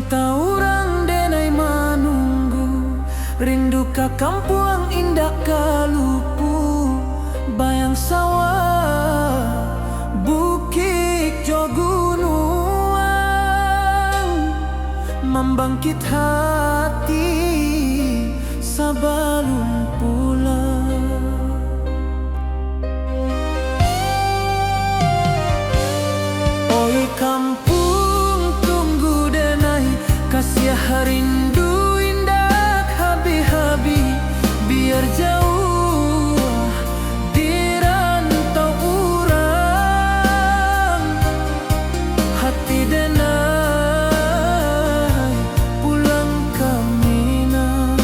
Taurang denai manunggu, rindu ka kampung indah kalupu, bayang sawah, bukit jo gunung, membangkit hati sabalun pulang. Oi kampung tunggu denai, kasih rindu indah habi-habi, biar jauh di rantau urang, hati denai pulang ke Minang.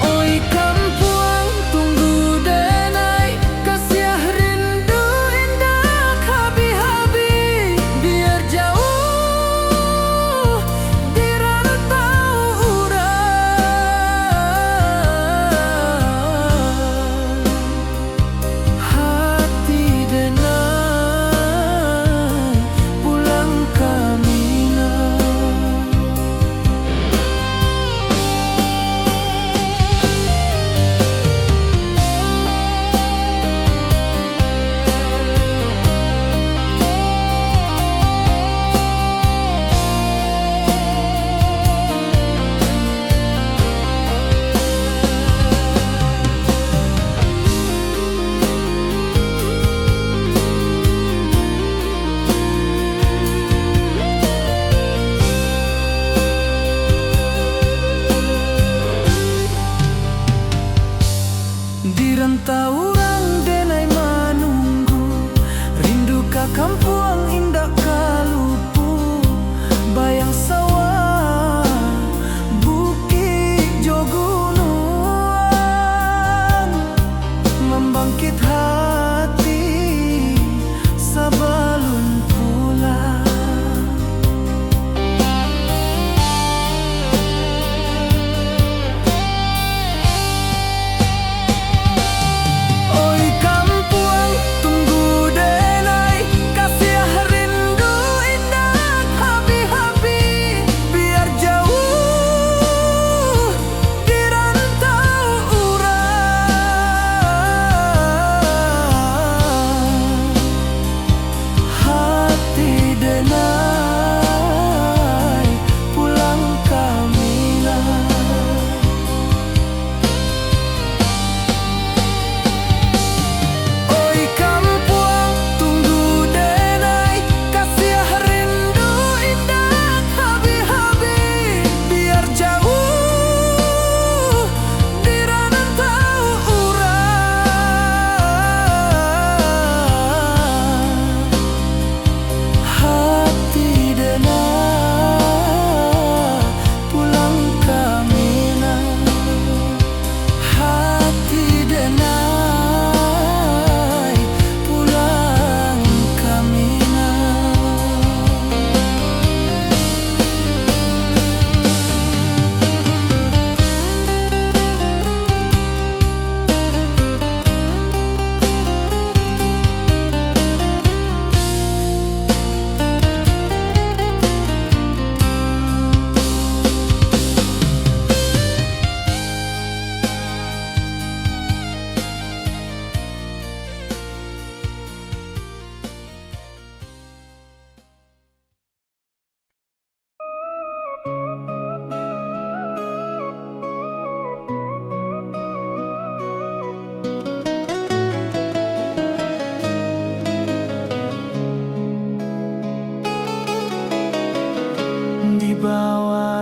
Oi kampung tunggu denai, kasih rindu indah habi-habi, biar jauh di rantau urang, hati denai pulang ke Minang. Di rantau urang denai manunggu, rindu ka kampung indah kalupu, bayang sawah, bukit jo gunung, membangkit hati sabalun pulang. Oi kampung tunggu denai, kasih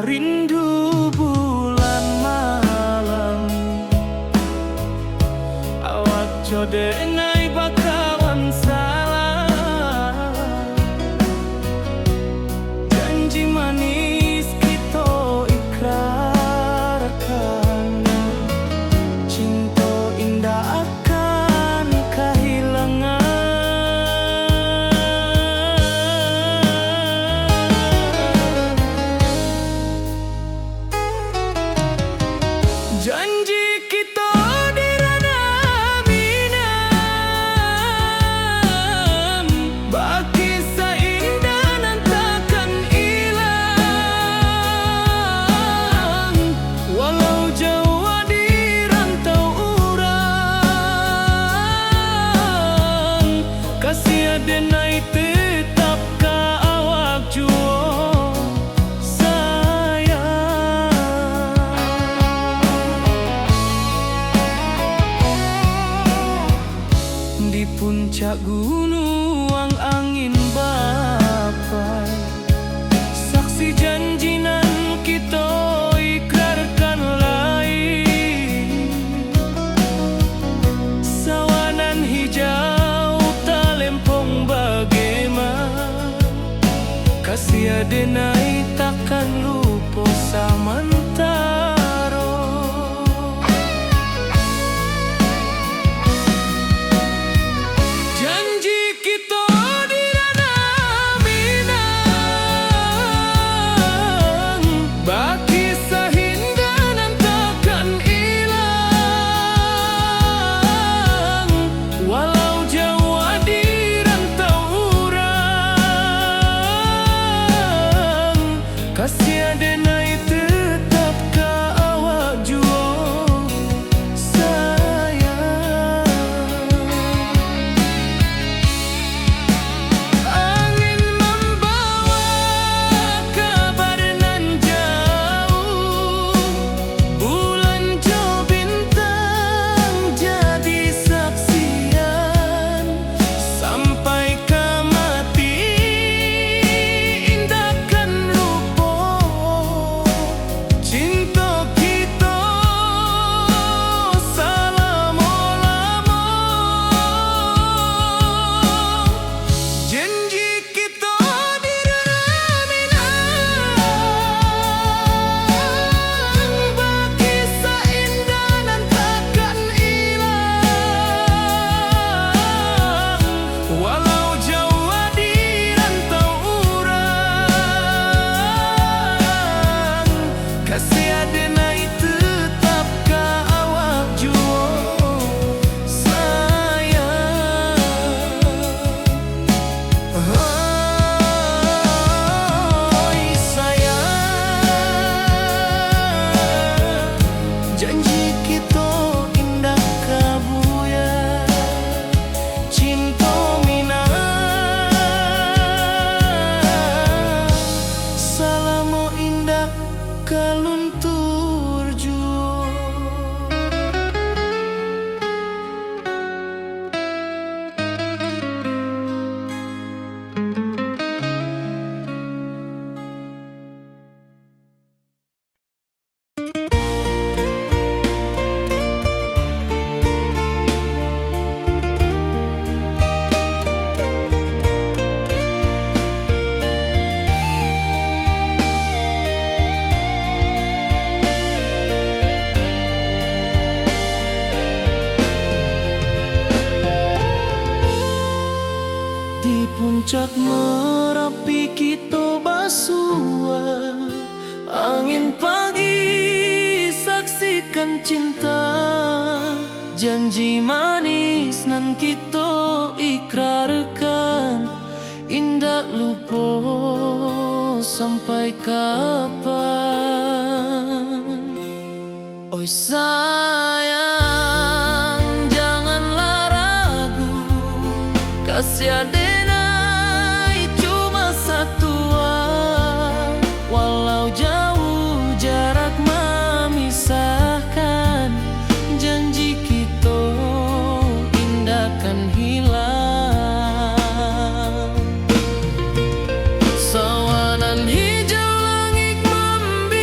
rindu bulan malam. Awak jodenai bakawan salah, janji manis kita ikrarkan, cinta indah akan kehilangan. Janji kita di ranah Minang, baki seindah nan takkan hilang. Walau jauh di rantau urang, kasih adenai tetap ka awak juo di puncak gunung angin bapai. Saksi janji nan kita ikrarkan lain, sawanan hijau talempong bagaimana, kasih adenai takkan lupa samantara. Janji kita di ranah Minang, baki sahinda nan takkan hilang. Walau jauh di rantau urang, kasih adenai tetap ka awak juo sayang. Angin membawa kabar nan jauh, bulan jo bintang jadi saksian. Sampai ke mati indahkan lupa, cinta kita selama-lama. Janji kita di ranah Minang, baki seindah nan takkan hilang. Walau jauh di rantau urang, kasih adenai tetap ka awak juo sayang. Oi sayang, janji kita indah kabuya, cinta Minang salamo indah kaluntur juo. Di puncak Merapi kita basua, angin pagi saksikan cinta. Janji manis nan kita ikrarkan, indah lupa sampai kapan. Oi sayang, janganlah ragu, kasih adenai cuma satu. Walau jauh jarak memisahkan, janji kita indahkan hilang. Sawanan hijau langit membiru,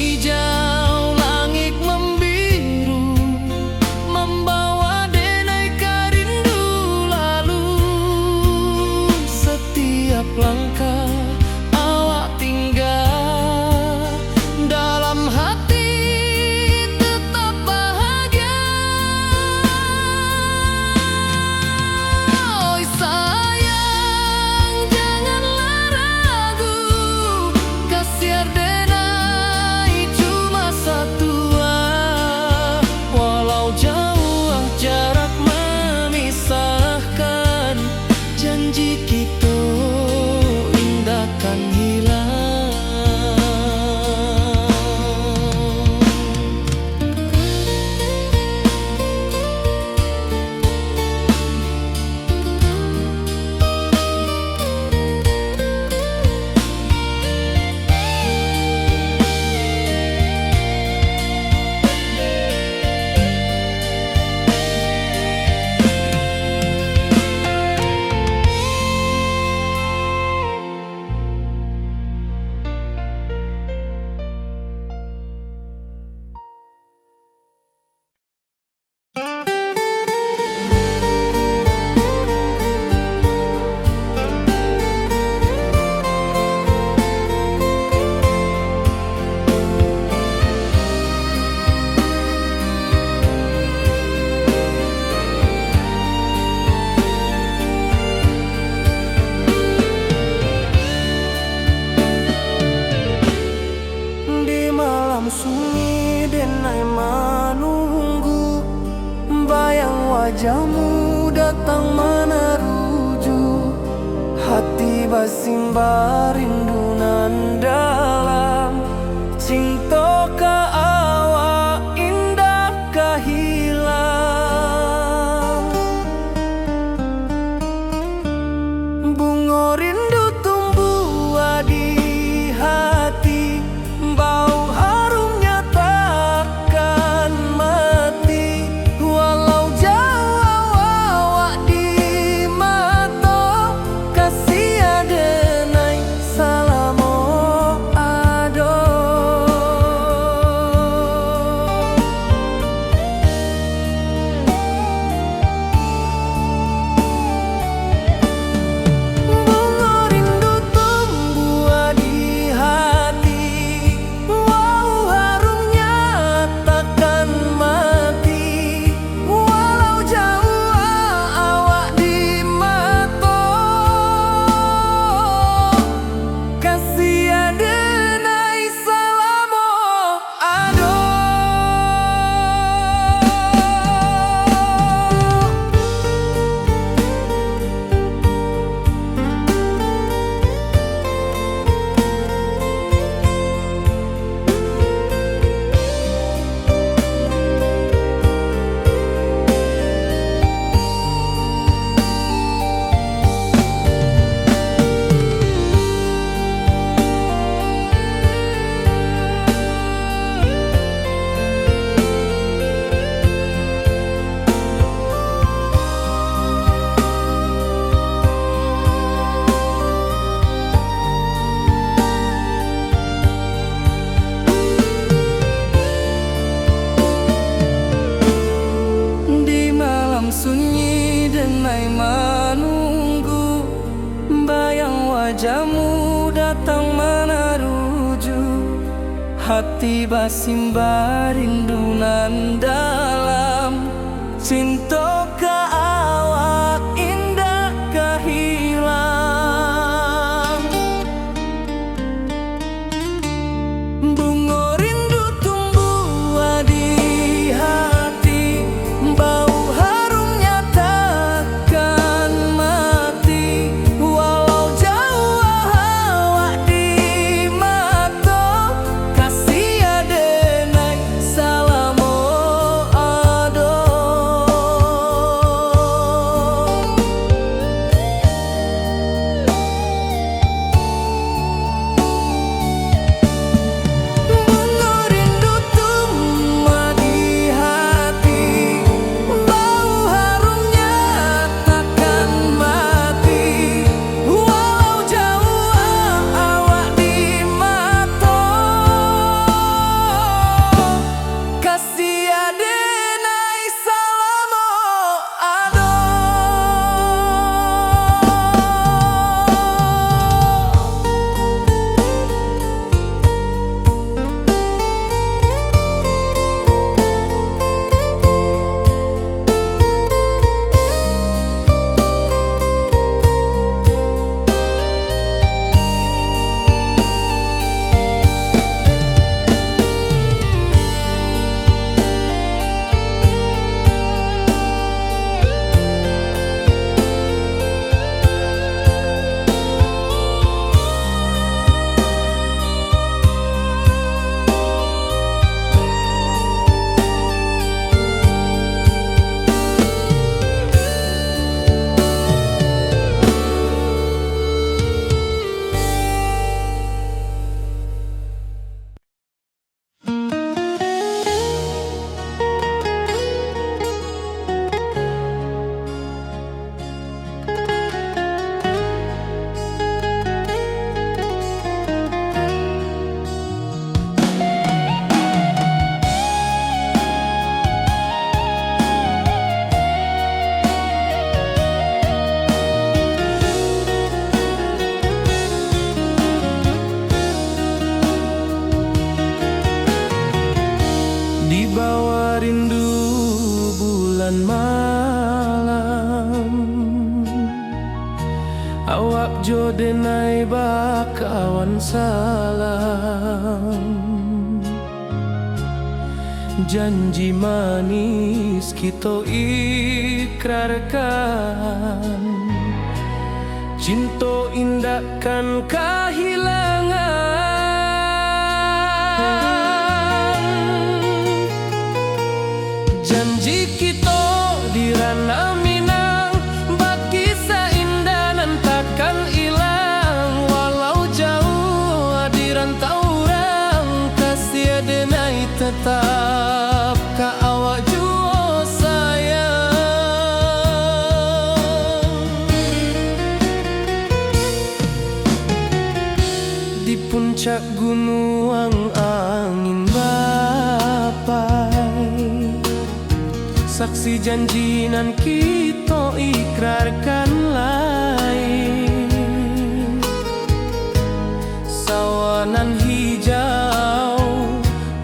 hijau, langit membiru, membawa denai karindu lalu. Setiap langkah awak tinggal, dalam hati tetap bahagia. Oi sayang, janganlah ragu, kasih denai cuma satu. Walau jauh jarak memisahkan, janji kita indahkan hilang. Di malam sunyi denai menunggu, bayang wajahmu datang meneruju. Hati bersimbar rindu nan dalam, cinta ka awak indah ka hilang. Bunga rindu tumbuh di hati, bau harumnya takkan mati. Walau jauh awak di mata, kasih denai salamo ado. Bunga rindu tumbuh di hati, wow harumnya takkan mati. Walau jauh awak di mata, kasih denai salamo ado. Di malam sunyi denai menunggu, bayang wajahmu datang meneruju. Hati bersimbar rindu nan dalam, cinta ka awak indah ka hilang. Bunga rindu tumbuh di hati, bau harumnya takkan mati. Walau jauh awak di mata, kasih denai salamo ado. bawah rindu bulan malam, awak jo denai bakawan salam. Janji manis kita ikrarkan, cinta indahkan kehilangan. Janji kita di ranah Minang, bagi seindah nan takkan hilang. Walau jauh di rantau orang, kasih denai tetap ka awak jua sayang. Di puncak gunung angin bapai, saksi janji nan kita ikrarkan lain. Sawanan hijau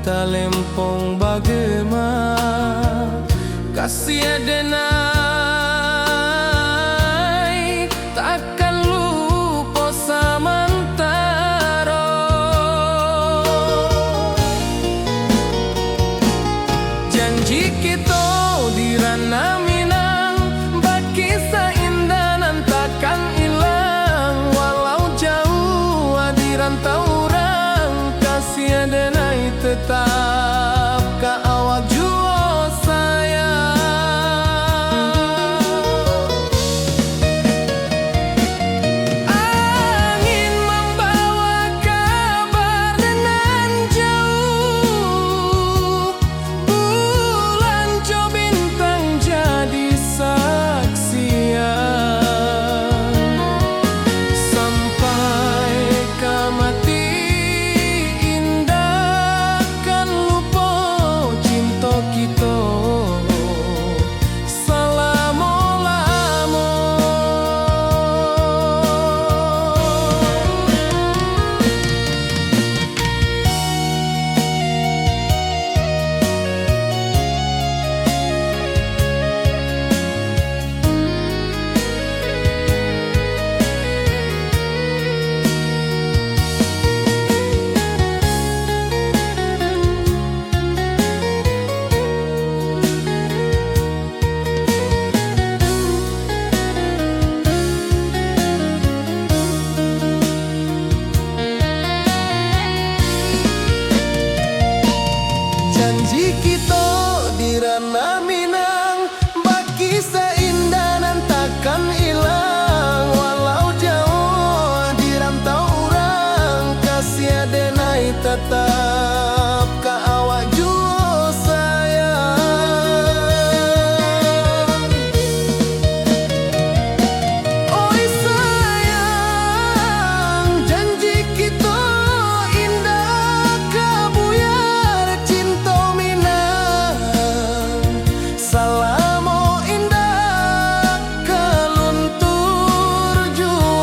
talempong bagema, kasih denai takkan lupa samantara. Janji kita di ranah Minang, bagi seindah nan takkan hilang. Walau jauh di rantau orang, kasih denai tetap ka awak jua sayang. Angin membawa kabar nan jauh, bulan jo bintang jadi saksian. Sampai ke mati indah kan lupa cinta kita selama-lama. Janji kita di ranah Minang, bagi seindah nan takkan hilang. Walau jauh di rantau orang, kasih denai tetap ka awak jua sayang. Oi sayang, janji kita indah kabuyar cinta Minang. Salamo indah keluntur jua.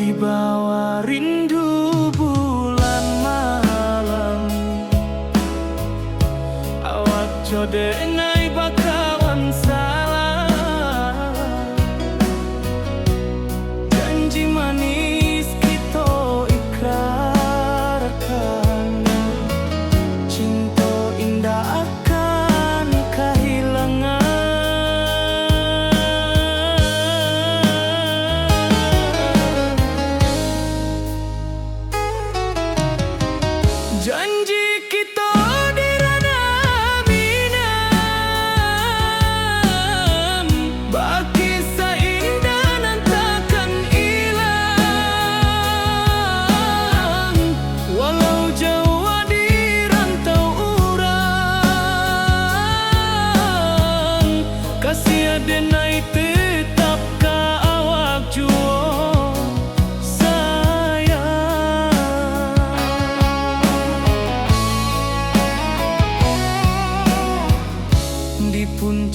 Di bawah rindu bulan malam, awak jo denai bakawan salam. Janji manis kita ikrarkan, cinta indah akan kehilangan. Janji kita di ranah Minang,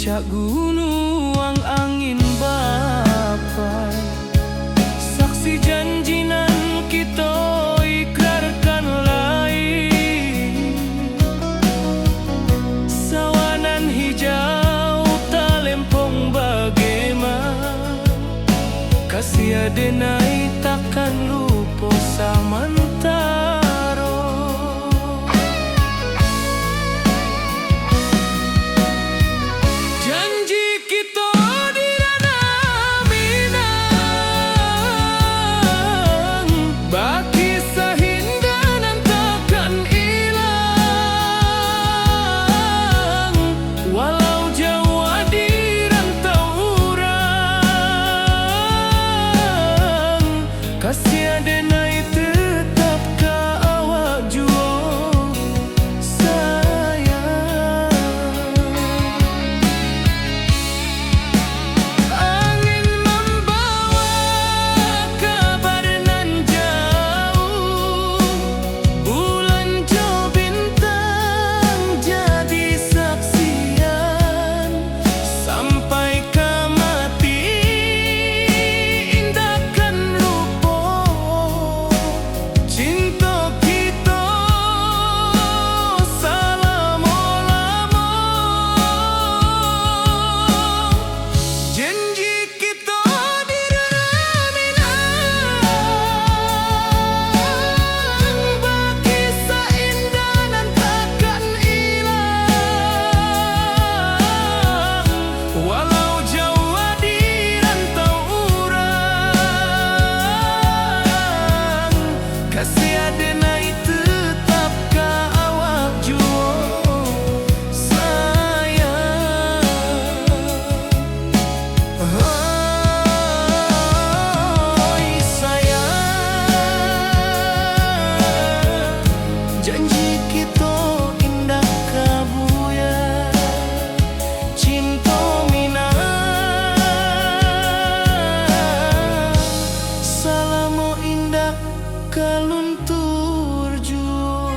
puncak gunung angin bapai, saksi janjinan kita ikrarkan lain. Sawanan hijau talempong bagaimana, kasih adenai takkan lupa samantaro. Janji kita di ranah Minang, baki sahindanan takkan hilang. Walau jauh di rantau urang, kasih adenai tetap ka awak jua sayang. Angin membawa kabar nan jauh, bulan jo bintang jadi saksian. Sampai ke mati indahkan lupa cinta kita selama-lama. Janji kita di ranah Minang, baki seindah nan takkan hilang. Walau jauh di rantau urang, kasih adenai tetap ka awak jua sayang. Oi sayang, janji kita indah kabuya, cinta Minang selama indah kaluntur jua.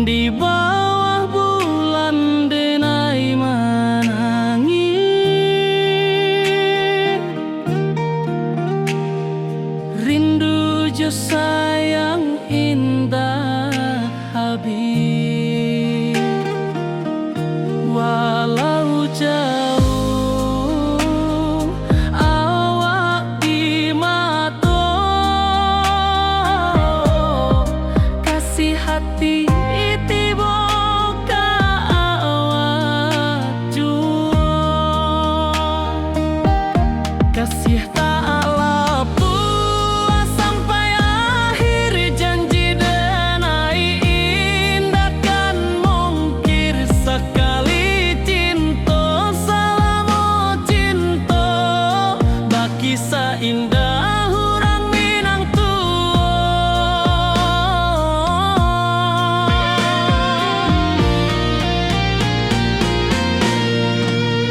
Di bawah bulan denai menangi, rindu jo sayang indah habis. Walau jauh awak di mata, kasih hati tiba ka awak jua. Kasih tak lepas sampai akhir, janji denai indahkan mungkir. Sekali cinta selama cinta, baki seindah urang Minang tua.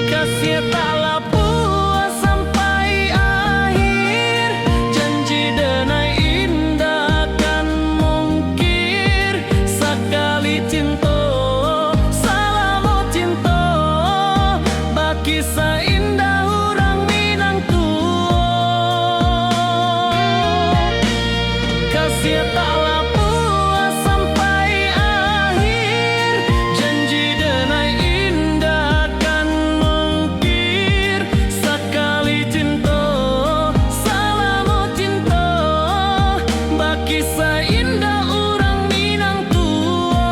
Kasih tak lepas sampai akhir, janji denai indahkan mungkir. Sekali cinta selama cinta, baki seindah urang Minang tua. Kasih tak lepas sampai akhir, janji denai indahkan mungkir. Sekali cinta selama cinta, baki seindah urang Minang tua.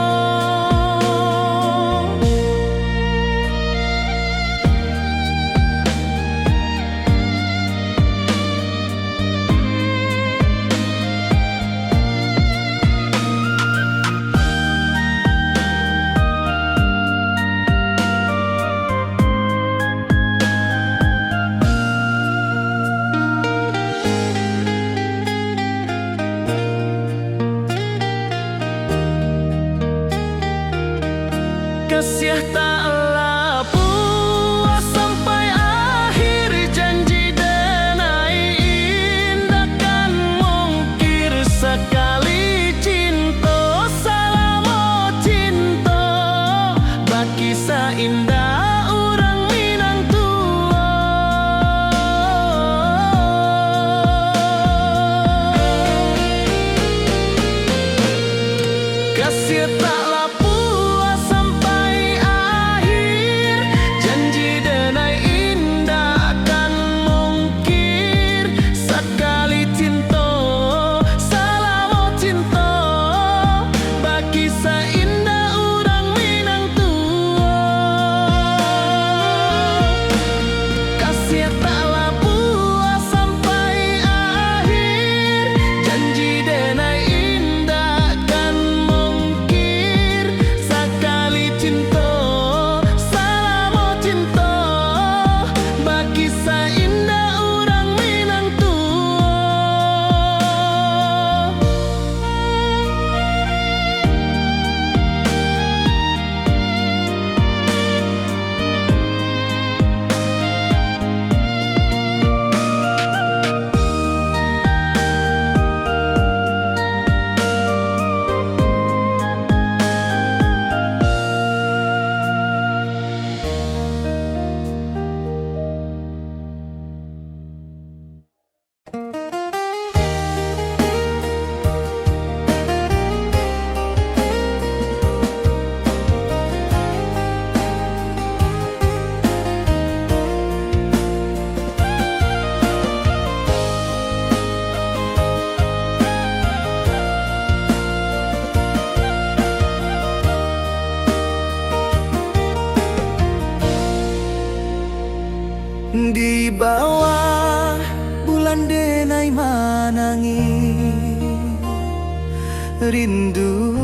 Di bawah bulan denai manangi rindu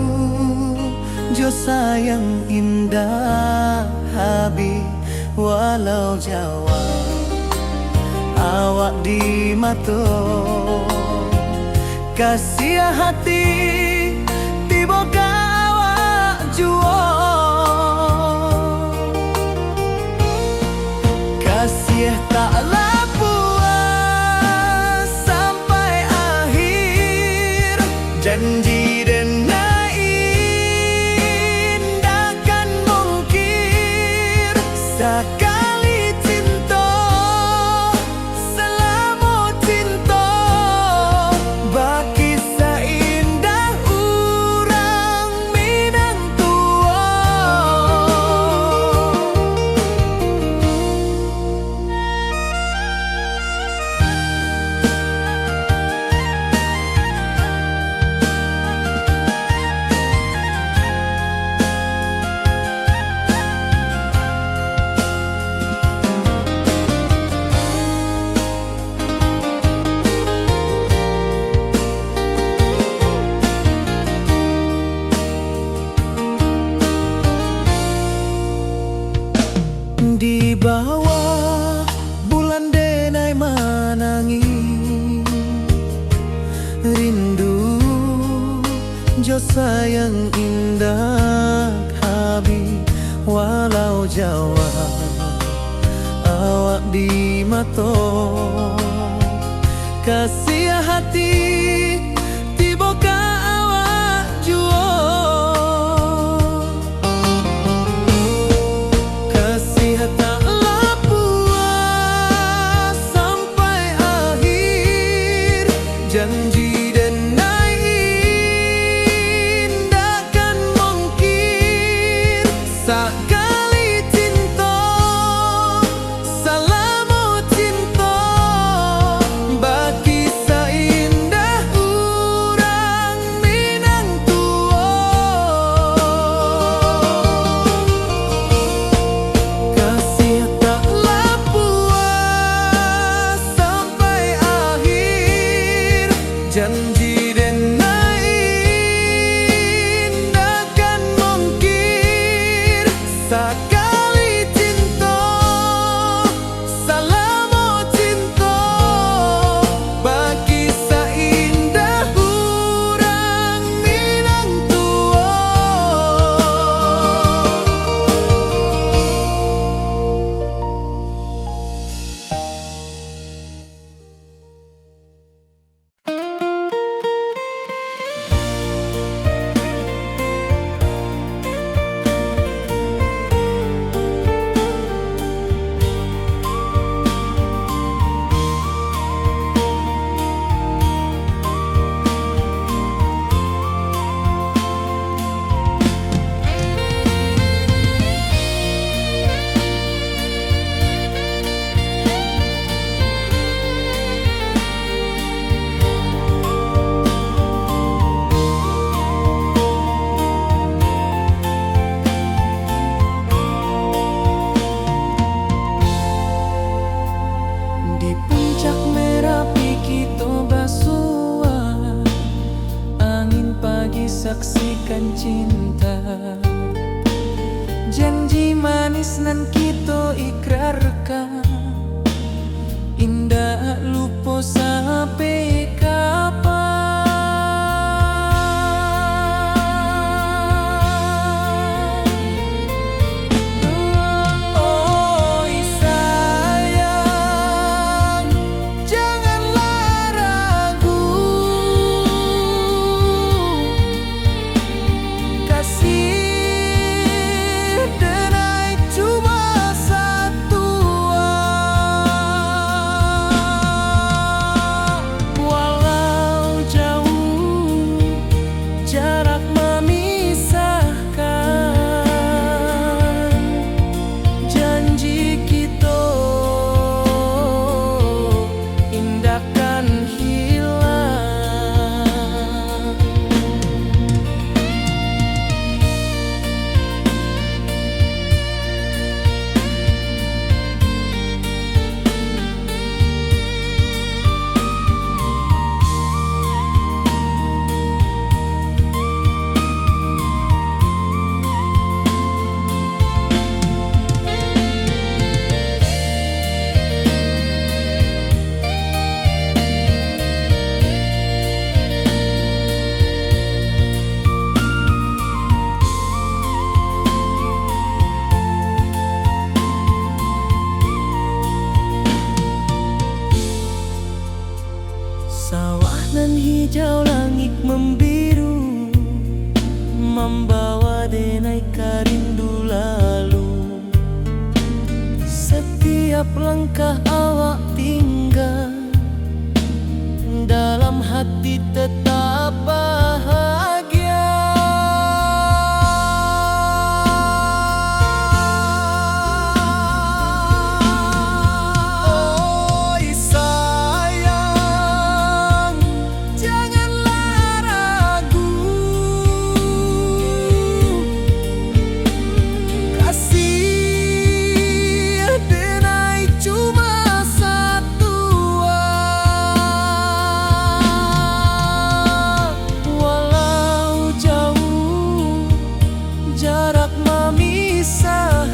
jo sayang indah habi walau Jawa awak di mato kasih hati tiba awak juo kasih taklah puas sampai akhir janji dan indahkan mungkir sekali cinta selama cinta baki seindah urang Minang tua. Di bawah bulan denai manangi rindu jo sayang indah habi walau Jawa awak di mato kasih hati tiba ka awak juo taklah puas sampai akhir janji dan indahkan mungkir sekali cinta selama cinta baki seindah urang Minang tua kasih taklah puas sampai akhir janji dan indahkan mungkir sekali cinta selama cinta baki seindah urang Minang tua. Di puncak Merapi kita basua angin pagi saksikan cinta janji manis nan kita ikrarkan indah lupa sampai kapan. Oi sayang janganlah ragu kasih hijau langit membiru, membawa denai rindu lalu. Setiap langkah awak tinggal, dalam hati tetap bahagia. Oi sayang, janganlah ragu, kasih denai cuma satu. Walau jauh jarak memisahkan,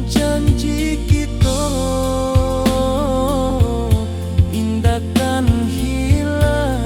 janji kita indahkan hilang.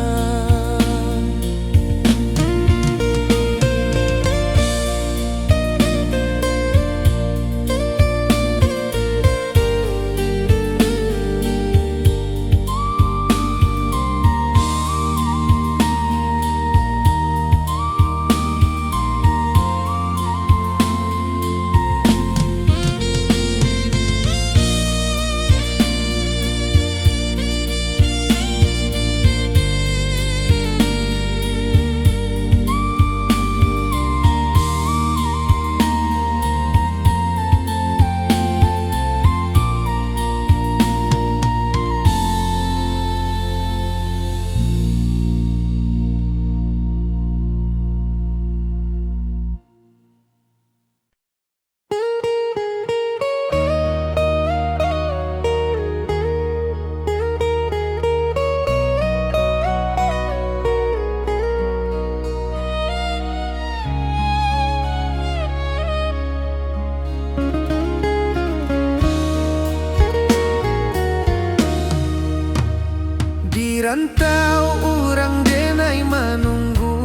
Di rantau orang denai menunggu,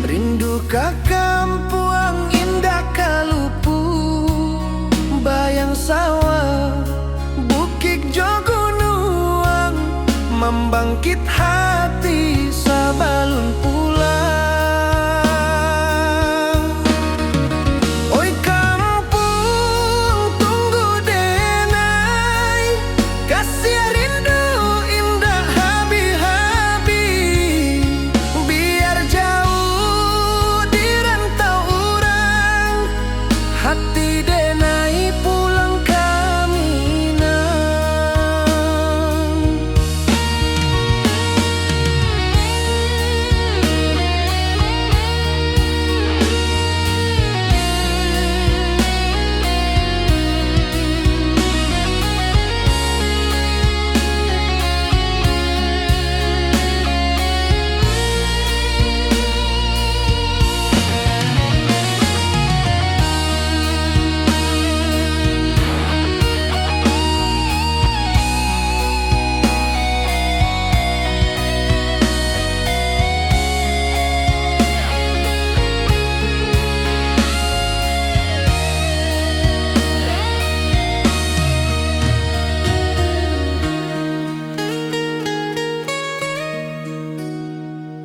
rindu ka kampung indah kalupu. Bayang sawah, bukit jo gunung, membangkit hati sabalun pulang. Oi kampung tunggu denai, kasih rindu indah habi-habi. Biar jauh di rantau orang, hati denai pulang ke Minang.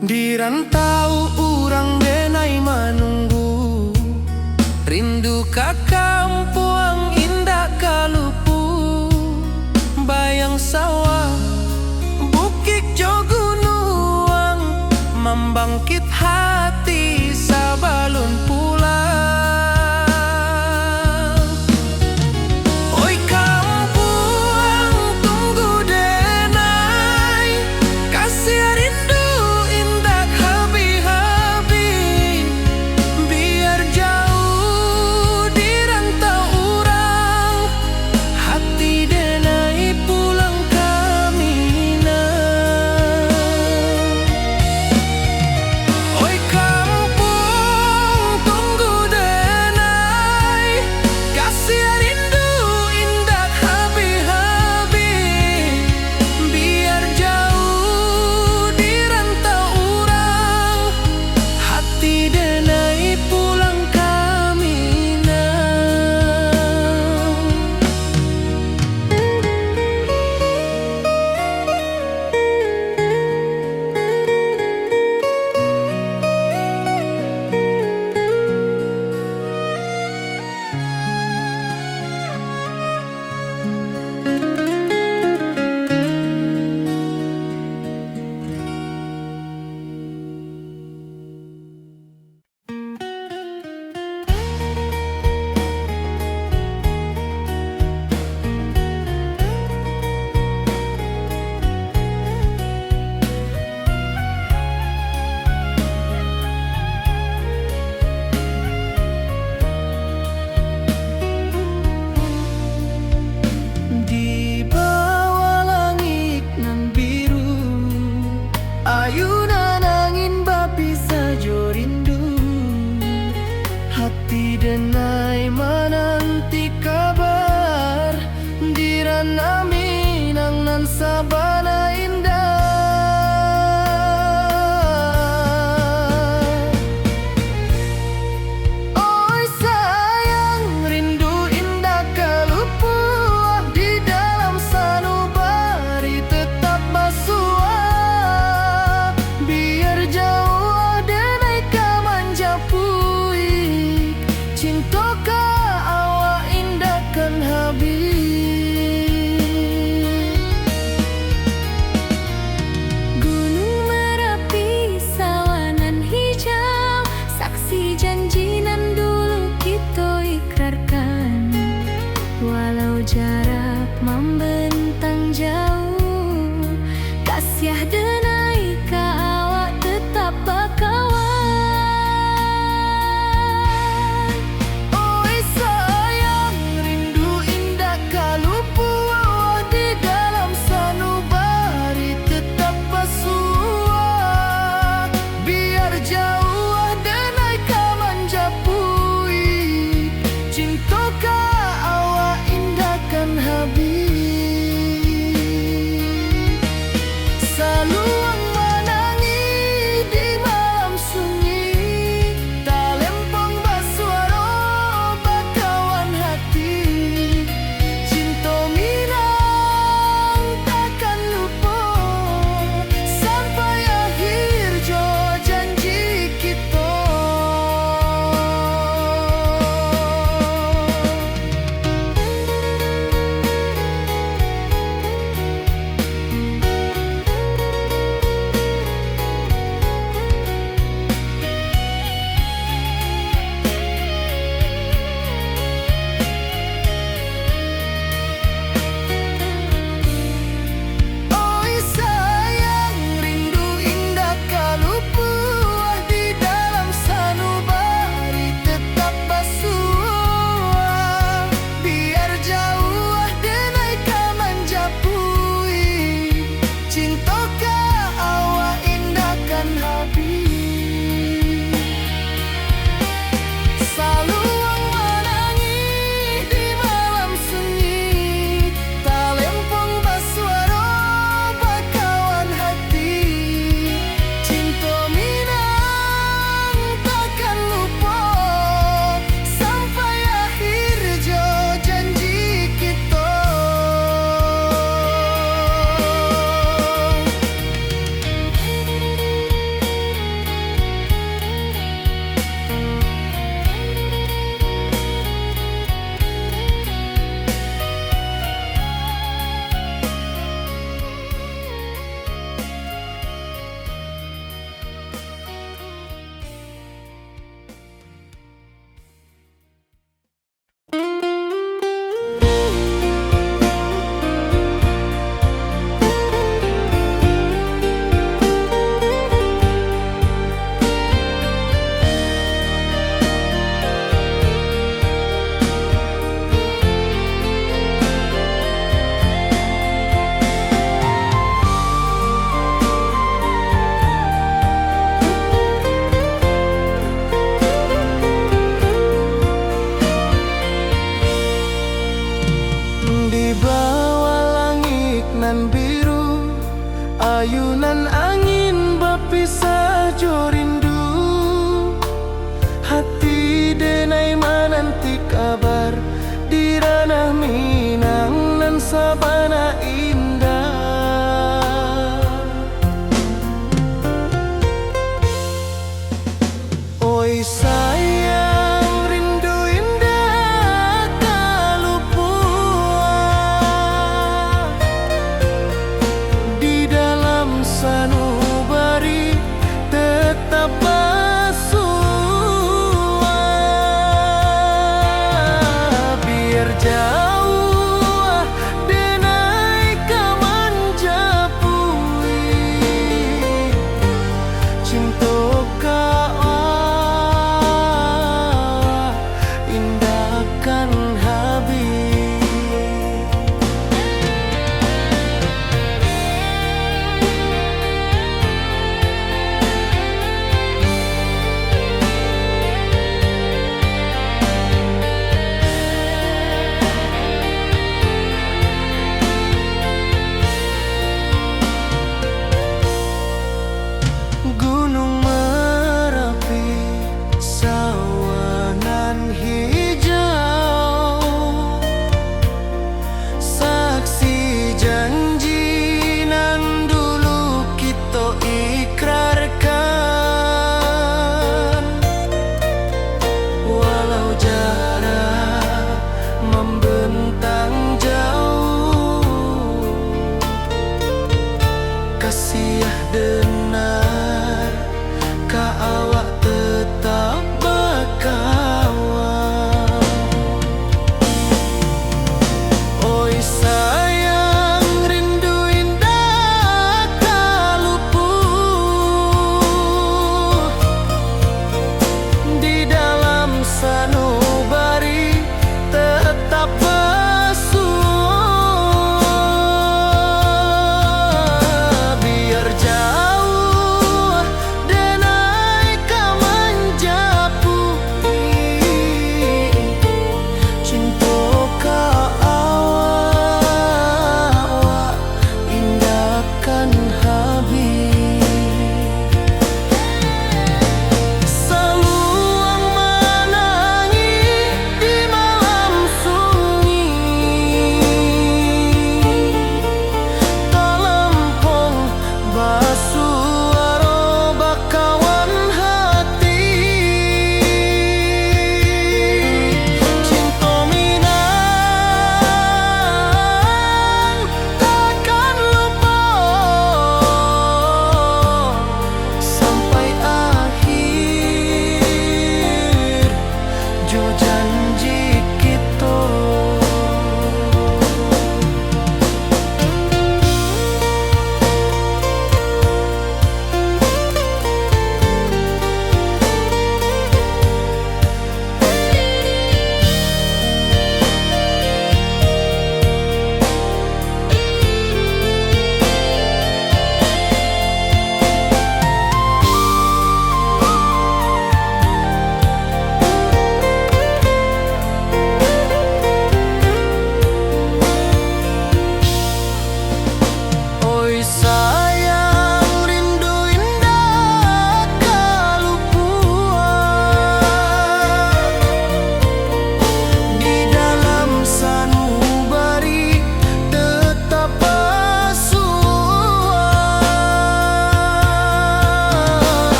Di rantau orang denai menunggu, rindu ka kampung indah kalupu. Bayang sawah, bukit jo gunung, membangkit hati sabalun pulang. Oi kampung tunggu denai, kasih rindu indah habi-habi. Biar jauh di rantau orang, hati denai pulang ke Minang. Oi kampung sabana indah. Oi sayang, rindu indah kalupua di dalam sanubari tetap basua. Biar jauh denai ka manjapui, cintoka awak indahkan habis. Gunung Merapi, sawanan hijau, saksi janji nan dulu kita ikrarkan. Walau jarak membentang jauh, kasiah denai ka awak tetap bakawan. Oi sayang, rindu indah kalupua di dalam sanubari tetap basua. Biar jauh denai ka manjapui, cintoka awak indahkan habis. Saluang menangi di malam sunyi, talempong basuaro bakawan hati. Cinta minang takkan lupa sampai akhir jo janji kita. Oi sayang, rindu indah kalupua di dalam sanubari tetap basua. Biar jauh denai ka manjapui, cintoka awak indahkan habis. Saluang menangi di malam sunyi, talempong basuaro bakawan hati. Cinta minang takkan lupa sampai akhir jo janji kita. Di bawah langit nan biru, ayunan angin berpisah jo rindu. Hati denai menanti kabar di ranah Minang nan sabana indah. Oi sayang, rindu indah kalupua di dalam sanubari tetap basua. Biar jauh denai ka manjapui, cintoka awak indahkan habis.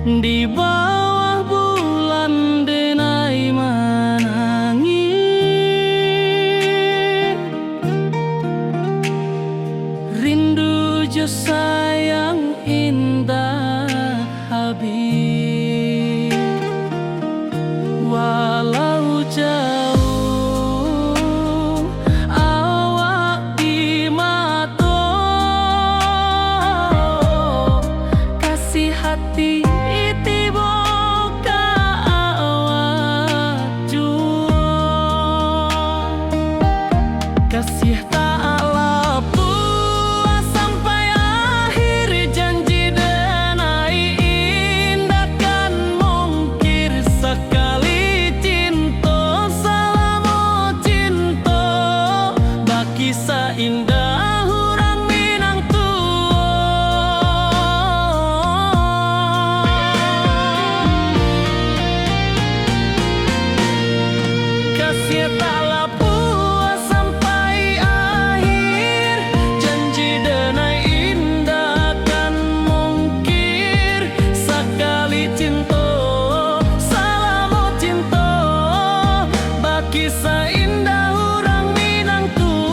Di bawah bulan denai menangi, rindu jo sayang indah habis. Walau jauh awak di mata, kasih hati kasih tak puas sampai akhir, janji denai indah kan mungkir sekali cinta selama cinta baki seindah hurang Minang tua. Kasih tak kisah indah orang Minang tua.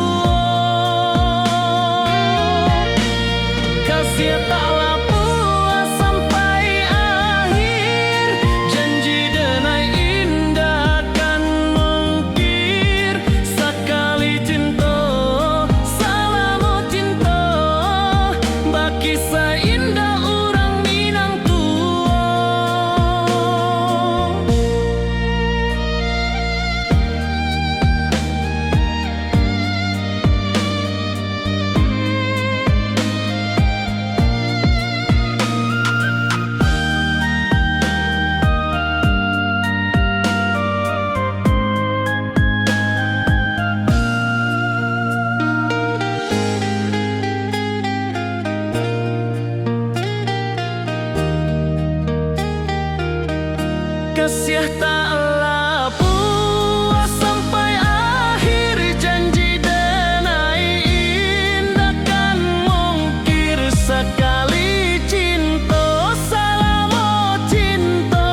Kasih taklah puas sampai akhir, janji denai indah kan mungkir sekali cinta selama cinta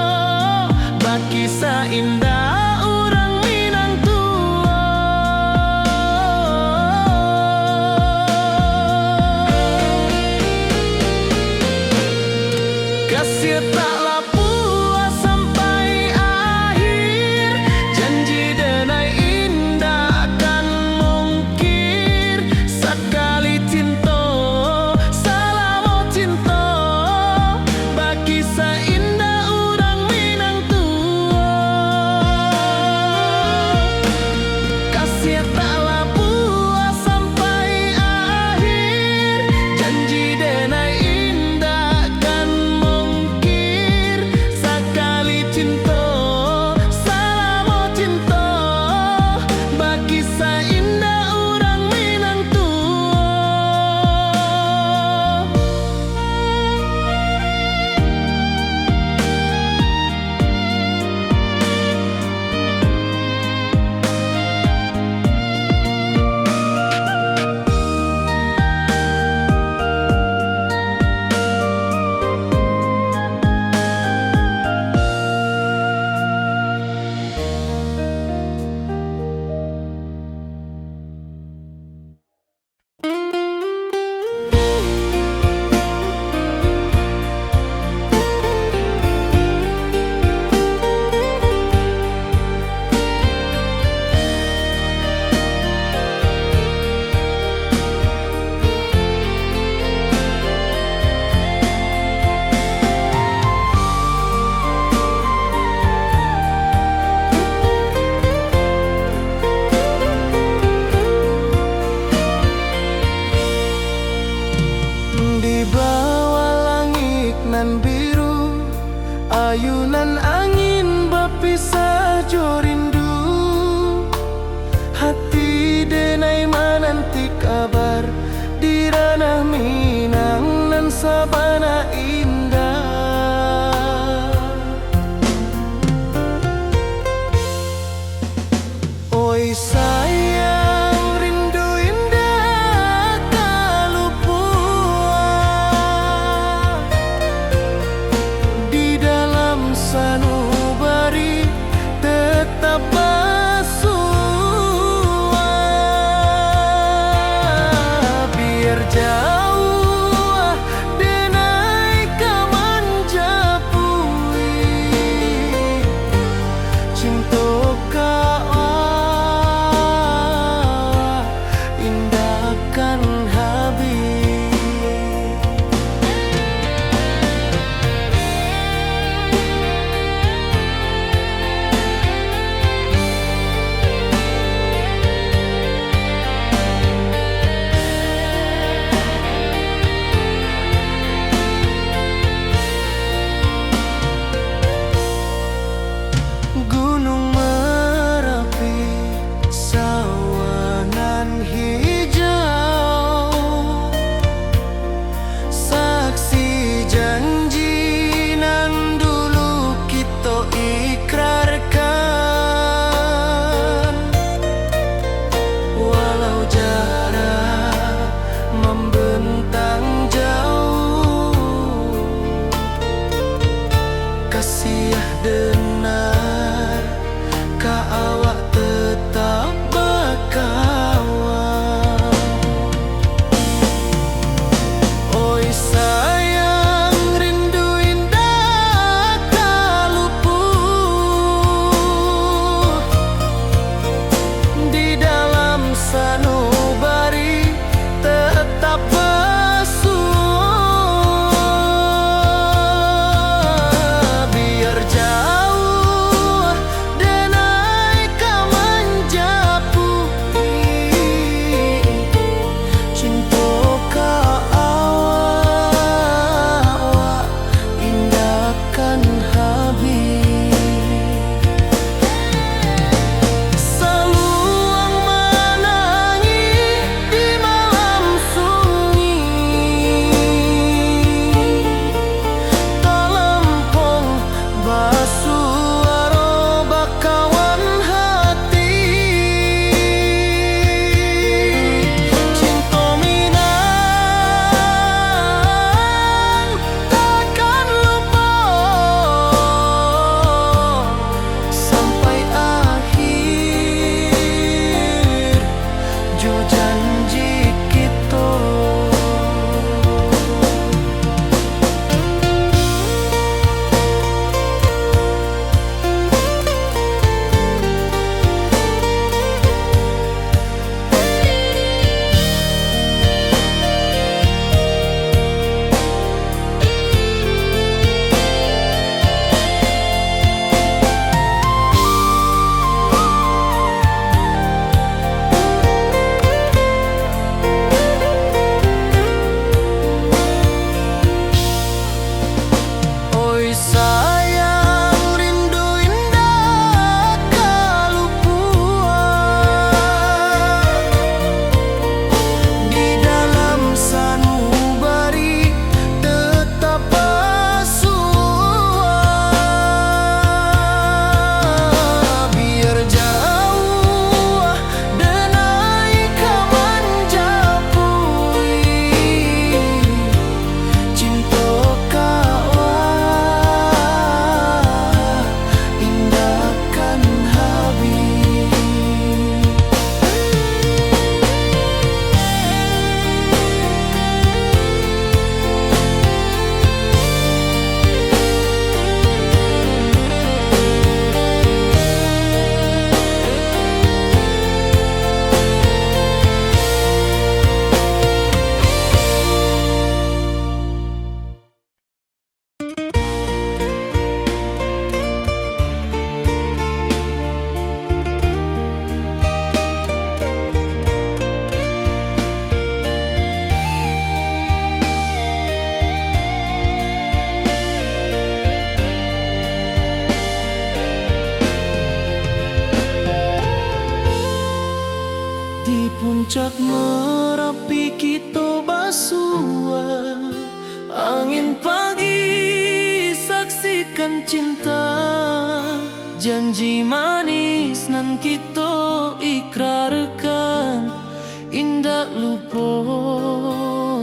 baki seindah orang Minang tua. Kasih taklah puas sampai akhir, janji denai indah kan mungkir sekali cinta selama cinta baki seindah orang Minang tua. Kasih taklah ayunan angin berpisah jo rindu, hati denai menanti kabar di ranah Minang nan sabana indah. Oi sayang rindu indah tak lupa di Puncak Merapi kita basua, angin pagi saksikan cinta, janji manis nan kita ikrarkan, indah lupa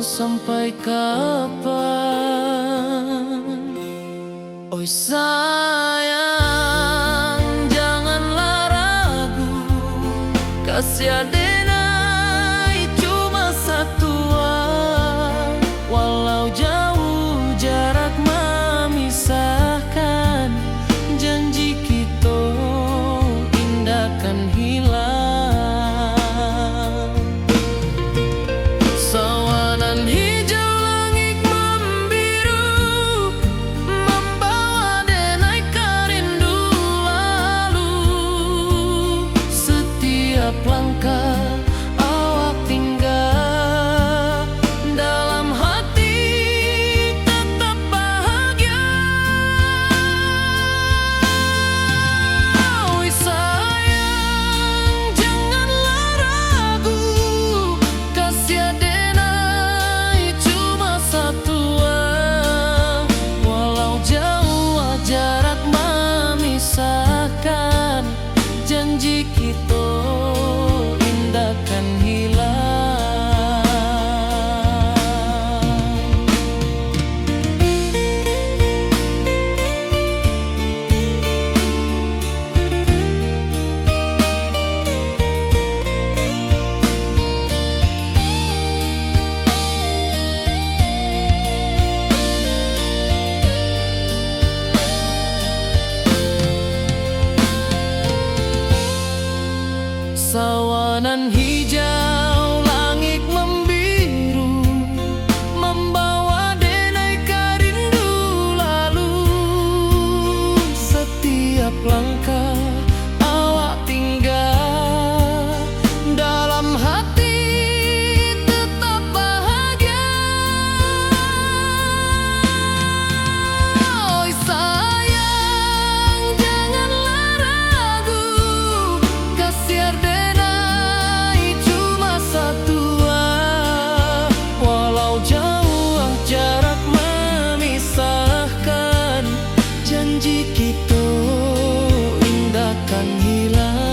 sampai kapan. Oi sayang, janganlah ragu, kasih adenai cuma satu, walau jauh jarak memisahkan, janji kita indahkan hilang. Sawanan hijau langit membiru, membawa denai kerindu lalu. Setiap langkah awak tinggal, dalam hati tetap bahagia. Oi sayang, janganlah ragu, kasih adenai cuma satu, walau jauh jarak memisahkan, janji kita indahkan hilang. Sawanan hijau langit membiru, membawa denai kerindu lalu. Setiap langkah awak tinggal, dalam hati tetap bahagia. Oi sayang, janganlah ragu, kasih adenai cuma satu, walau jauh jarak memisahkan, janji kita indahkan hilang.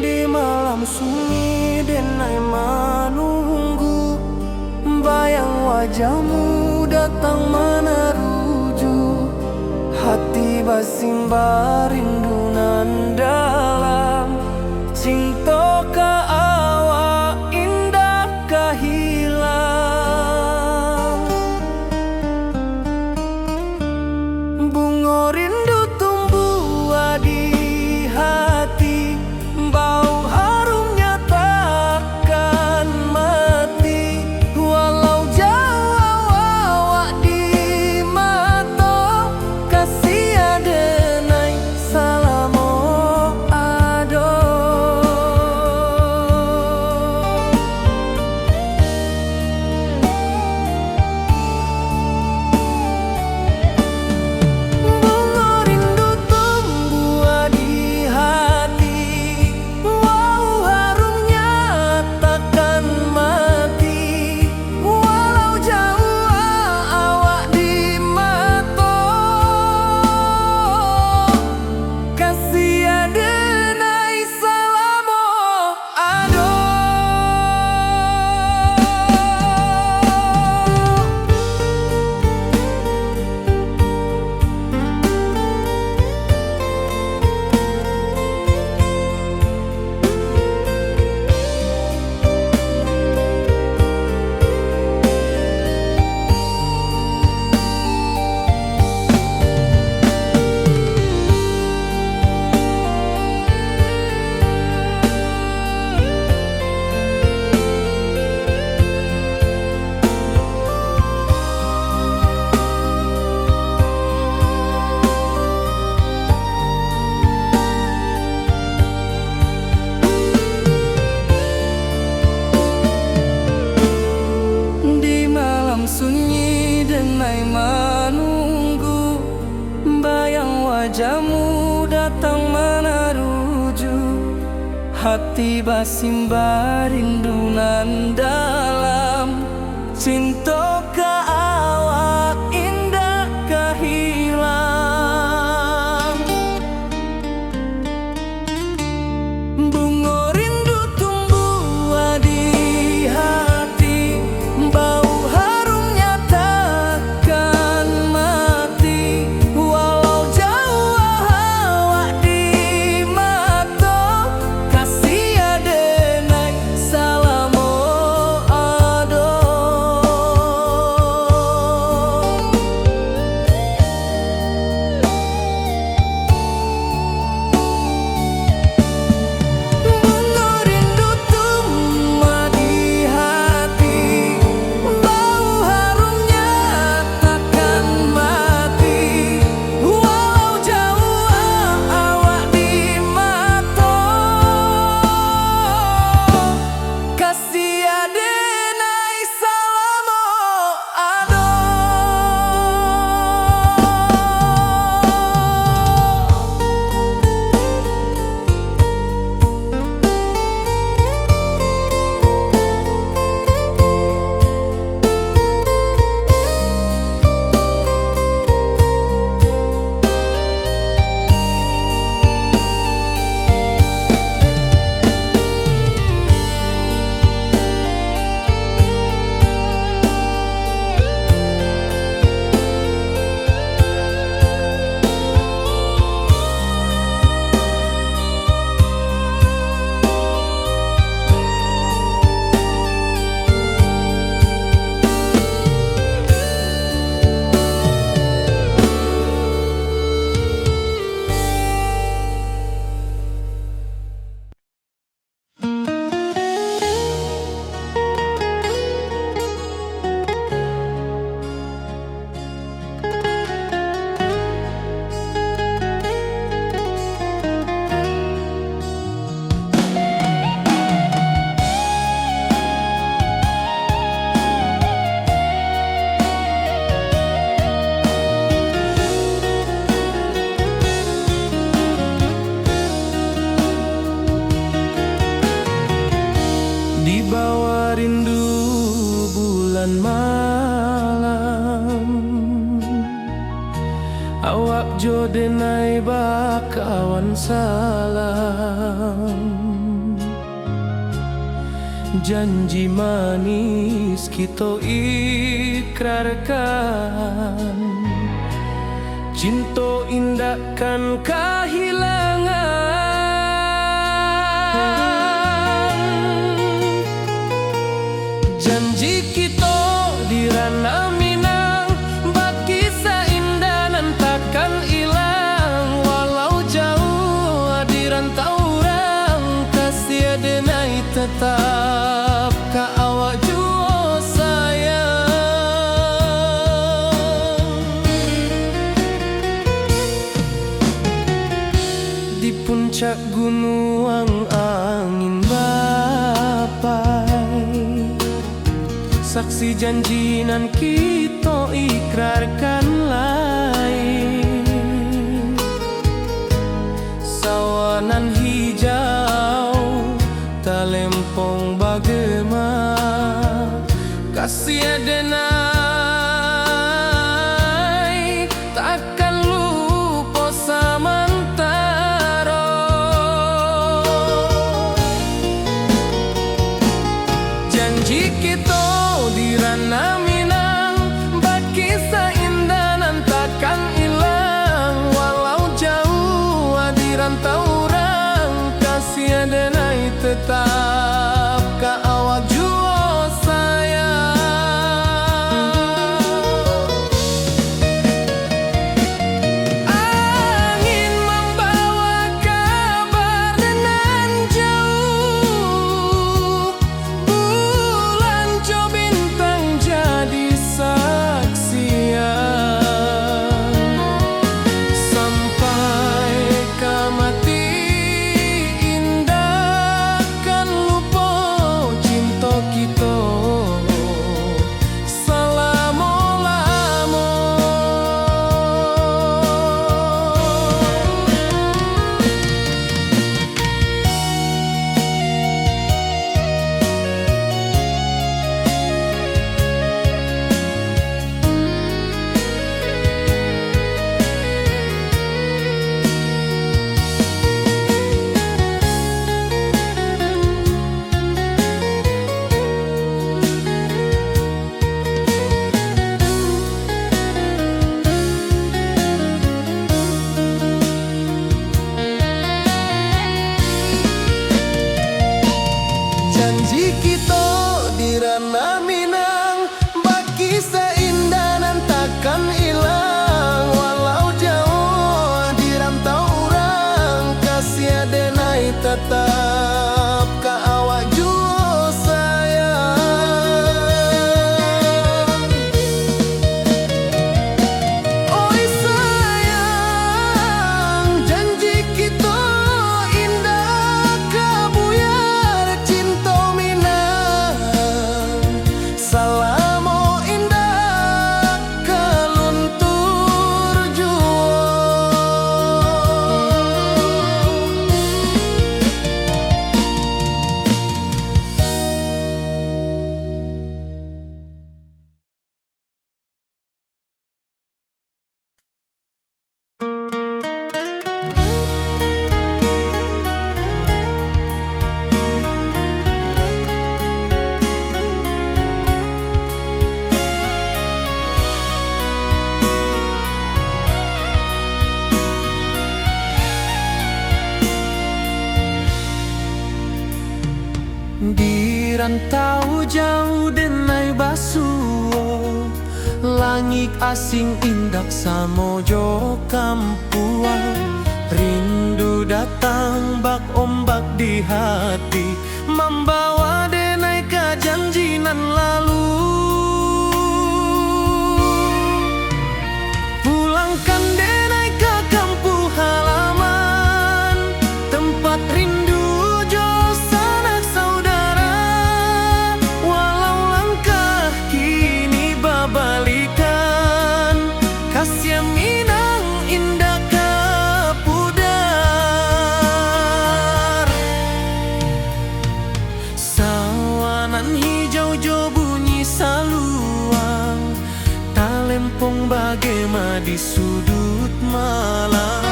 Di malam sunyi denai menunggu, bayang wajahmu datang meneruju, hati basimba rindu nan dalam, cinta ka awak indah ka hilang. Bunga rindu tumbuh di hati, bau harumnya takkan mati, walau jauh awak di mata, kasih adenai salam sunyi denai menunggu, bayang wajahmu datang meneruju, hati basimba rindunan dalam cinta ke awak indah kehilang. Bunga rindu tumbuh di hati, bau harumnya takkan mati, walau jauh awak di mata, kasih adenai salamo ado. Bunga rindu tumbuh di hati, bau harumnya takkan mati, walau jauh awak di mata, kasih adenai salamo ado. Di bawah rindu bulan malam, awak jo denai bakawan salam, janji manis kita ikrarkan, cinta indahkan kehilangan. Janji kita di ranah Minang, bakisah indah nan takkan hilang, walau jauh di rantau orang, kasih adenai tetap ka awak jua sayang. Di puncak gunung angin bapai, saksi janji nan kita ikrarkan lain, sawanan hijau talempong bagema, kasih adenai takkan lupa samantara. Janji kita di ranah Minang, bakisah indah nan takkan hilang, walau jauh di rantau orang, rantau jauh denai basuo, langit asing indak samojo kampuang. Rindu datang bak ombak di hati, membawa denai ke janjinan lalu. Pulangkan denai ke kampung halaman, tempat rindu jo sanak saudara. Walau langkah kini babalikan, kasih minang indah kepudar. Sawanan hijau jo bunyi saluang, talempong bagema di sudut malam.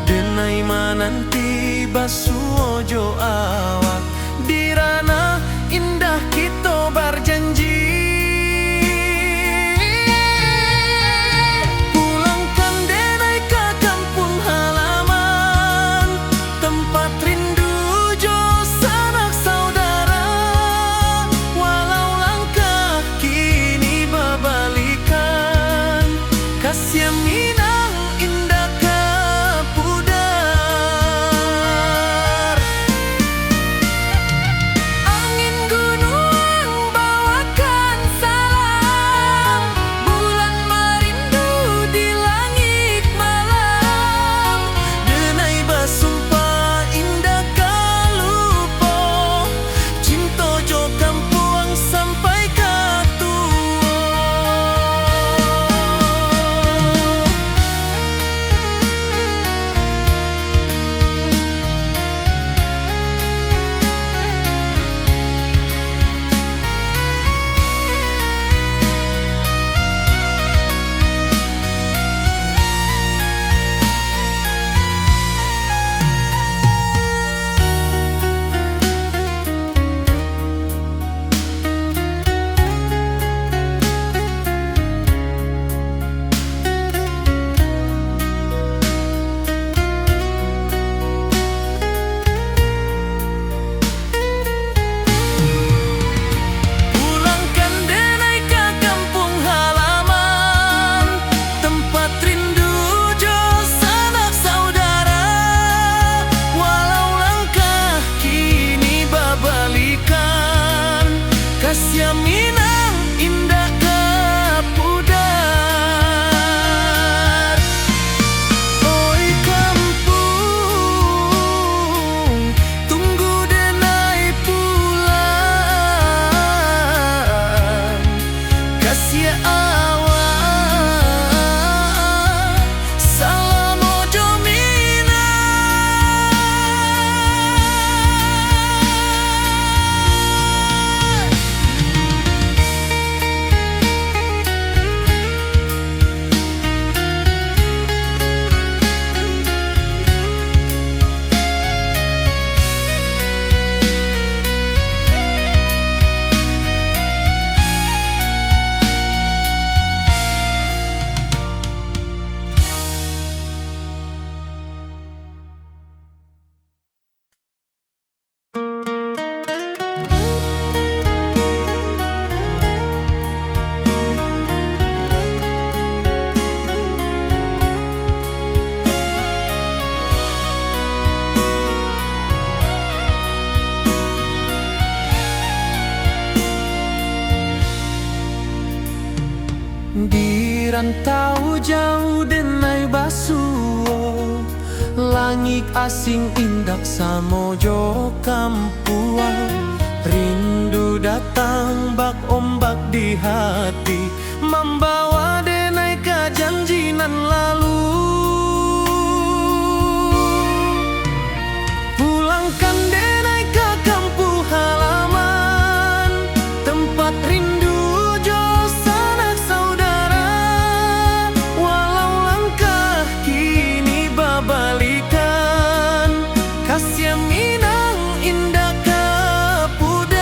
Denai mananti basuo jo awak, di ranah indah kita berjanji. Pulangkan denai ke kampung halaman, tempat rindu jo sanak saudara. Walau langkah kini babalikan, kasih minang indah kepudar. Angin gunung bawakan salam, bulan merindu di langit malam. Denai basumpah indah kalupo, cinta jo kampuang sampai katua. Pulangkan denai ke kampung halaman, tempat rindu jo sanak saudara. Walau langkah kini babalikan, kasih minang indah kepudar. Oi kampung, tunggu denai pulang. Kasih awak, salam ojo minang. Di rantau jauh denai basuo, langit asing indak samojo kampuang. Rindu datang bak ombak di hati, membawa denai ke janjinan lalu. Pulangkan denai ke kampung halaman, tempat rindu jo sanak saudara. Walau langkah kini babalikan, kasih minang indah kepudar.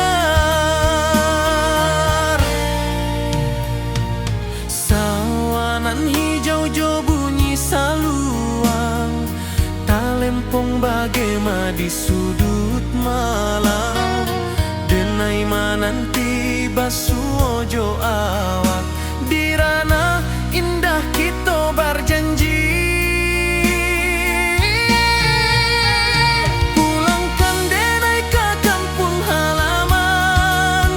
Sawanan hijau jo bunyi saluang, talempong bagema di sudut malam. Denai mananti basuojo awak di ranah indah kita berjanji. Pulangkan denai ke kampung halaman,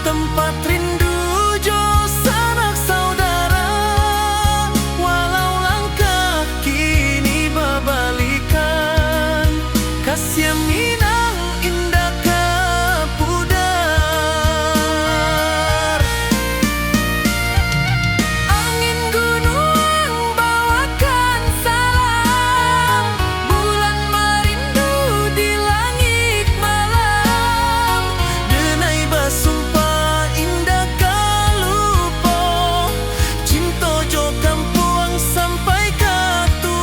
tempat rindu jo sanak saudara. Walau langkah kini babalikan, kasih Minang indah ke pudar. Angin gunung bawakan salam, bulan merindu di langit malam. Denai basumpah indah kalupo, cinta jo kampung sampai ke tua.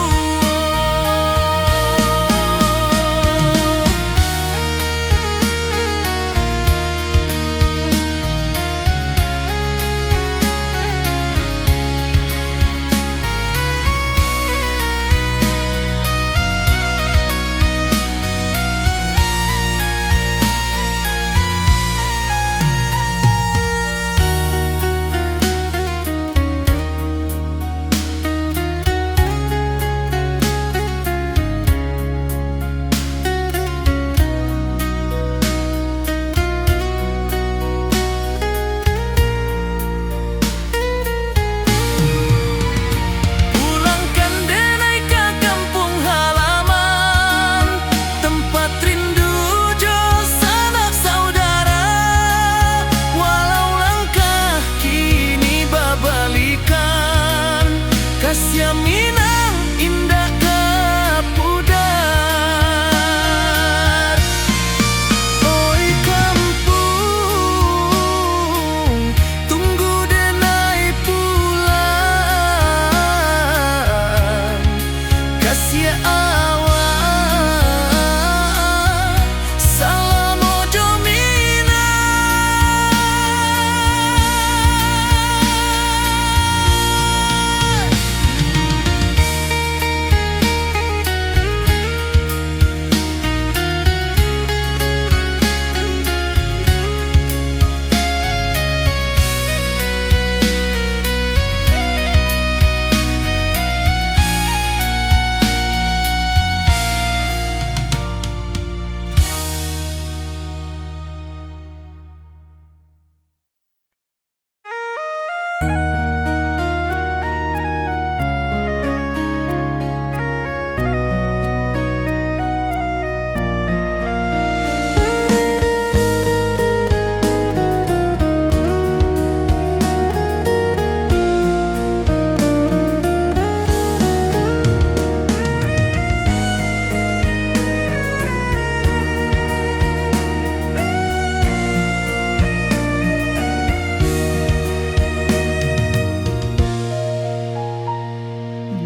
Pulangkan denai ke kampung halaman, tempat rindu jo sanak saudara. Walau langkah kini babalikan, kasih Minang indah ke pudar. Oi kampung, tunggu denai pulang, kasih awak salam ojo Minang.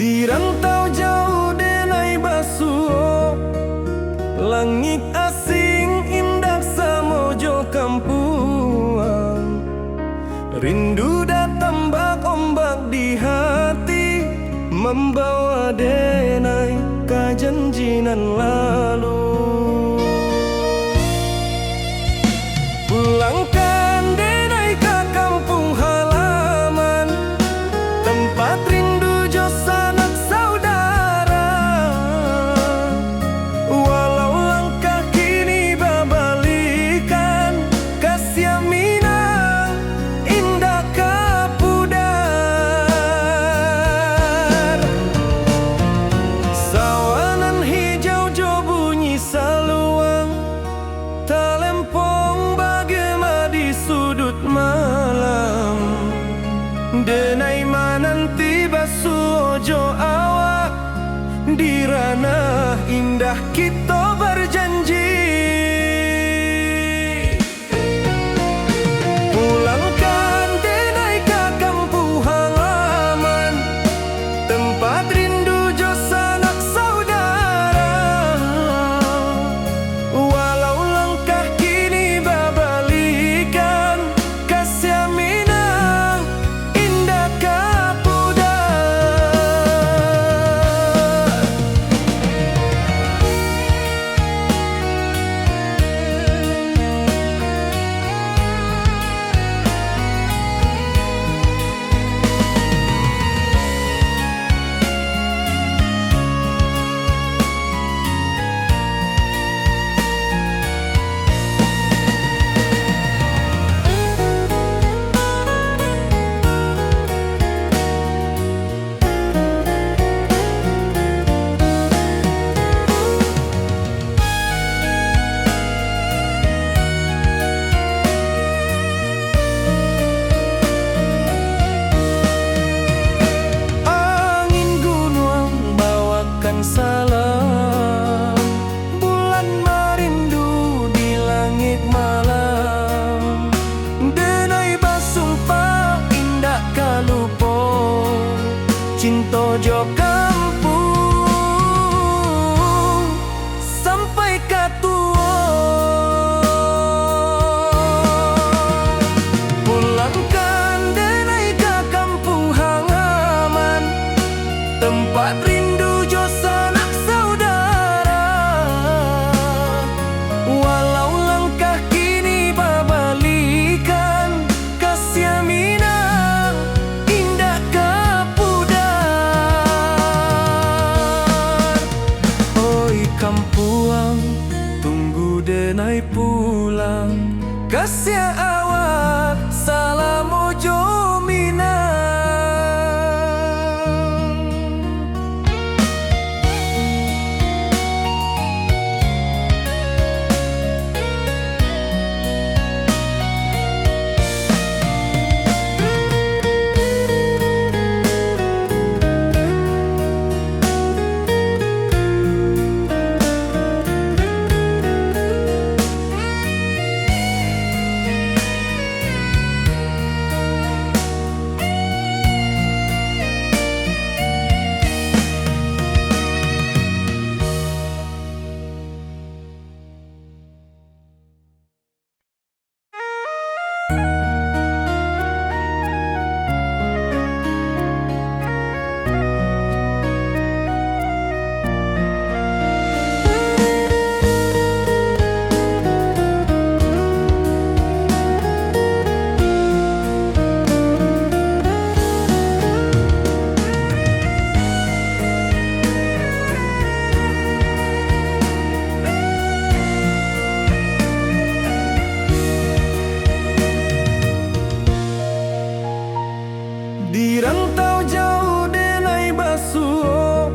Di rantau jauh denai basuh, langit asing indah samojo kampuang. Rindu datang bak ombak di hati, membawa denai ke janjinan lalu. Pulangkan denai ke kampung halaman, tempat rindu jo sanak saudara. Walau langkah kini babalikan, kasih Minang indah ke pudar. Sawanan hijau jo bunyi saluang, talempong bagema di sudut malam. Denai mananti basuojo awak di ranah indah kita berjanji. Pulangkan denai ke kampung halaman, tempat rindu jo sanak saudara. Walau langkah kini babalikan, kasih Minang indah ke pudar. cinta jo kampung sampai katua. Pulangkan denai ke kampung halaman, tempat rindu jo sanak saudara. Walau langkah kini babalikan, kasih minang indah kepudar. Oi kampuang, tunggu denai pulang, kasih awak salam ojo minang. Di rantau jauh denai basuh,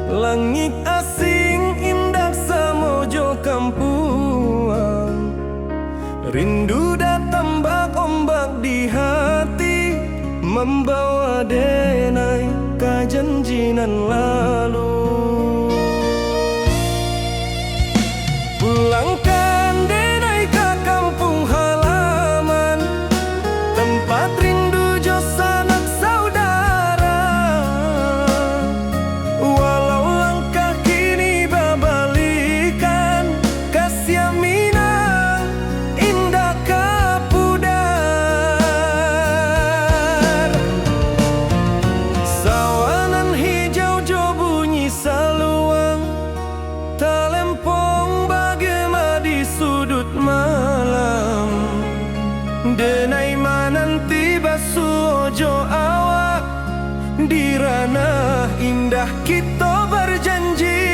langit asing indah samojo kampuang. Rindu datang bak ombak di hati, membawa denai ke janjinan lalu. Pulangkan denai ke kampung halaman, tempat rindu jo sanak saudara. Walau langkah kini babalikan, kasih minang indah kepudar. Sawanan hijau jo bunyi saluang, talempong bagema di sudut malam. Denai mananti basuh jo awak, di ranah indah kita berjanji.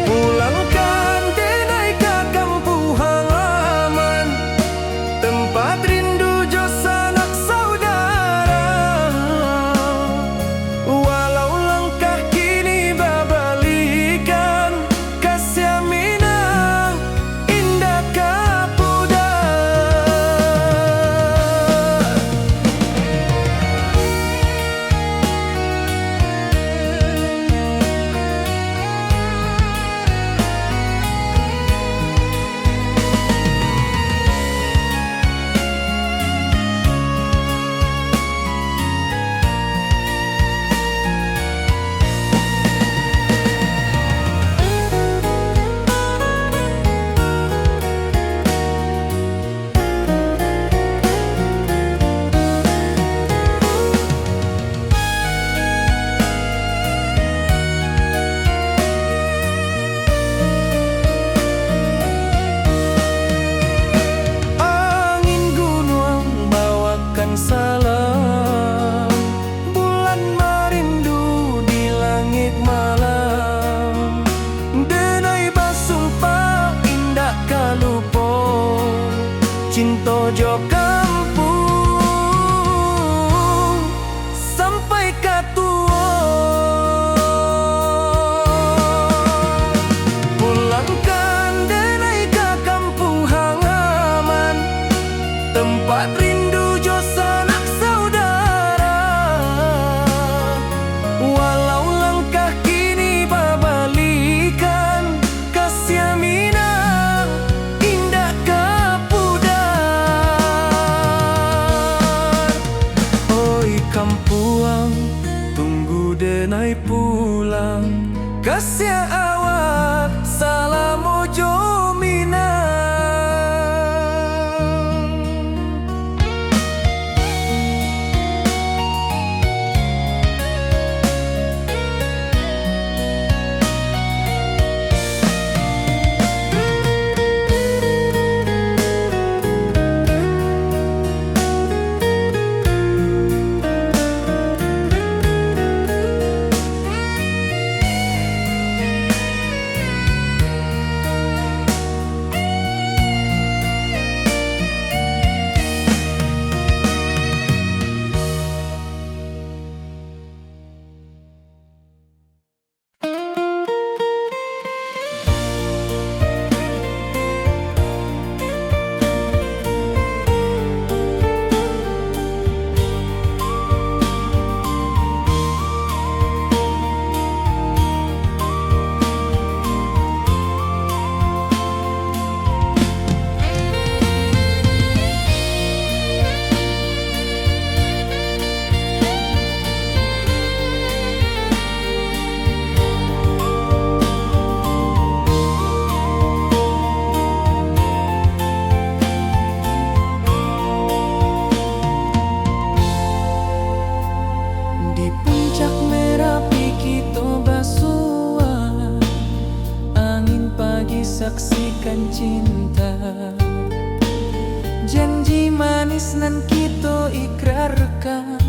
Pulangkan denai ke kampung halaman, tempat rindu jo sanak saudara. Walau langkah kini babalikan, kasih minang indah kepudar. manis nan kita ikrarkan,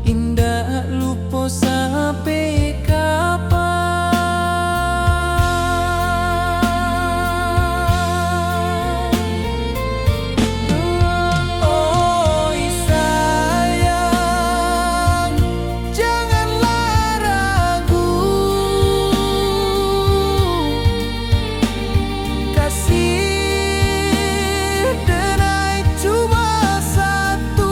indah lupa sampai kapan. Oi sayang, janganlah ragu, kasih denai cuma satu.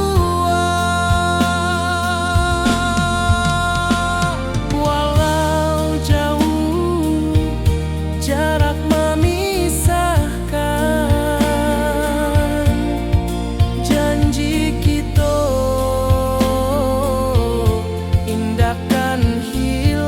Walau jauh jarak memisahkan, janji kita indahkan hilang.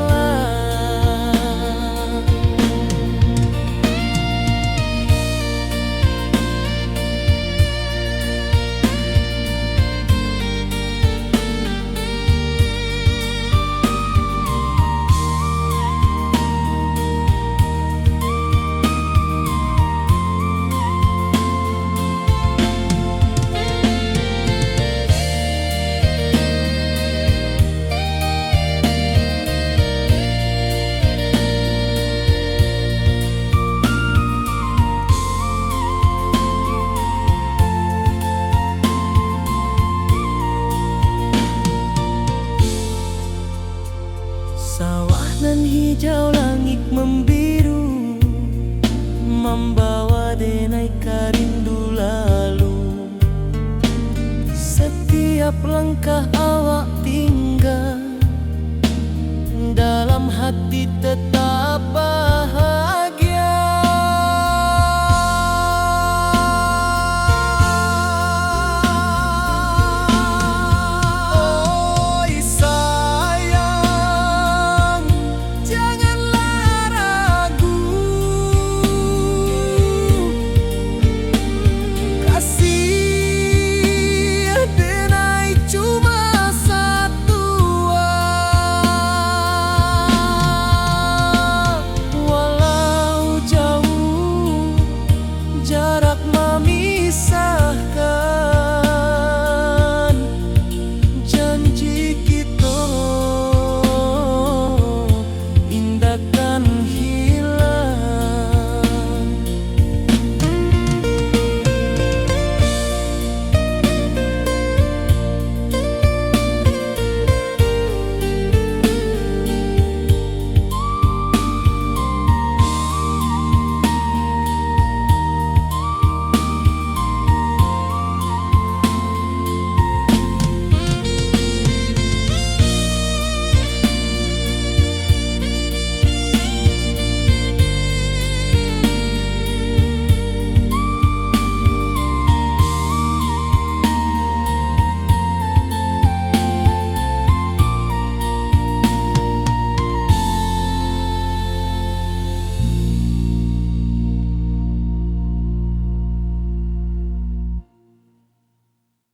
Sawah nan hijau, langit membiru, membawa denai karindu lalu. Setiap langkah awak tinggal, dalam hati tetap